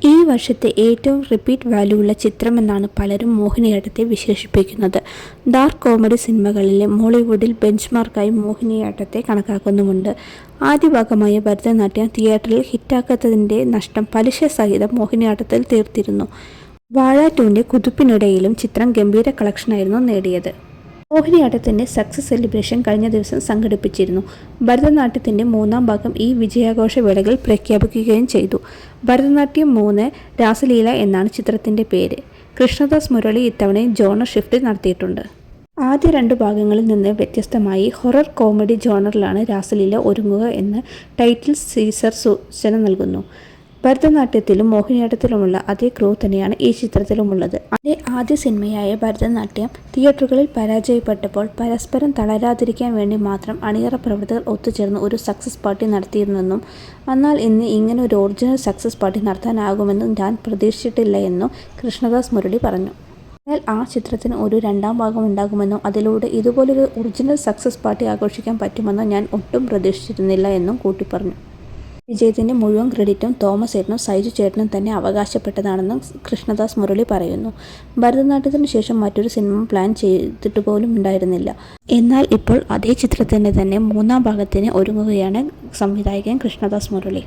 ഈ വർഷത്തെ ഏറ്റവും റിപ്പീറ്റ് വാല്യൂ ഉള്ള ചിത്രമെന്നാണ് പലരും മോഹിനിയാട്ടത്തെ വിശേഷിപ്പിക്കുന്നത്. ഡാർക്ക് കോമഡി സിനിമകളിലെ മോളിവുഡിൽ ബെഞ്ച്മാർക്കായി മോഹിനിയാട്ടത്തെ കണക്കാക്കുന്നുമുണ്ട്. ആദ്യ ഭാഗമായ ഭരതനാട്യം തിയേറ്ററിൽ ഹിറ്റാക്കാത്തതിൻ്റെ നഷ്ടം പലിശ സഹിതം മോഹിനിയാട്ടത്തിൽ തീർത്തിരുന്നു. വാഴ 2ന്റെ കുതിപ്പിനിടയിലും ചിത്രം ഗംഭീര കളക്ഷനായിരുന്നു നേടിയത്. മോഹിനിയാട്ടത്തിൻ്റെ സക്സസ് സെലിബ്രേഷൻ കഴിഞ്ഞ ദിവസം സംഘടിപ്പിച്ചിരുന്നു. ഭരതനാട്യത്തിൻ്റെ 3ാം ഭാഗം ഈ വിജയാഘോഷ വേളകളിൽ പ്രഖ്യാപിക്കുകയും ചെയ്തു. ഭരതനാട്യം 3 രാസലീല എന്നാണ് ചിത്രത്തിൻ്റെ പേര്. കൃഷ്ണദാസ് മുരളി ഇത്തവണയും ജോണർ ഷിഫ്റ്റ് നടത്തിയിട്ടുണ്ട്. ആദ്യ 2 ഭാഗങ്ങളിൽ നിന്ന് വ്യത്യസ്തമായി ഹൊറർ കോമഡി ജോണറിലാണ് രാസലീല ഒരുങ്ങുക എന്ന് ടൈറ്റിൽ ടീസർ സൂചന നൽകുന്നു. ഭരതനാട്യത്തിലും മോഹിനിയാട്ടത്തിലുമുള്ള അതേ ക്രൂ തന്നെയാണ് ഈ ചിത്രത്തിലുമുള്ളത്. ആദ്യ സിനിമയായ ഭരതനാട്യം തിയേറ്ററുകളിൽ പരാജയപ്പെട്ടപ്പോൾ പരസ്പരം തളരാതിരിക്കാൻ വേണ്ടി മാത്രം അണിയറ പ്രവർത്തകർ ഒത്തുചേർന്ന് ഒരു സക്സസ് പാർട്ടി നടത്തിയിരുന്നെന്നും എന്നാൽ ഇന്ന് ഇങ്ങനെ ഒരു ഒറിജിനൽ സക്സസ് പാർട്ടി നടത്താനാകുമെന്നും ഞാൻ പ്രതീക്ഷിച്ചിട്ടില്ല എന്നും കൃഷ്ണദാസ് മുരളി പറഞ്ഞു. എന്നാൽ ആ ചിത്രത്തിന് ഒരു 2ാം ഭാഗം ഉണ്ടാകുമെന്നും അതിലൂടെ ഇതുപോലൊരു ഒറിജിനൽ സക്സസ് പാർട്ടി ആഘോഷിക്കാൻ പറ്റുമെന്നും ഞാൻ ഒട്ടും പ്രതീക്ഷിച്ചിരുന്നില്ല എന്നും കൂട്ടിപ്പറഞ്ഞു. വിജയത്തിൻ്റെ മുഴുവൻ ക്രെഡിറ്റും തോമസ് ഏട്ടനും സൈജു ചേട്ടനും തന്നെ അവകാശപ്പെട്ടതാണെന്നും കൃഷ്ണദാസ് മുരളി പറയുന്നു. ഭരതനാട്യത്തിനു ശേഷം മറ്റൊരു സിനിമ പ്ലാൻ ചെയ്തിട്ട് പോലും ഉണ്ടായിരുന്നില്ല. എന്നാൽ ഇപ്പോൾ അതേ ചിത്രത്തിൻ്റെ തന്നെ 3ാം ഭാഗത്തിന് ഒരുങ്ങുകയാണ് സംവിധായകൻ കൃഷ്ണദാസ് മുരളി.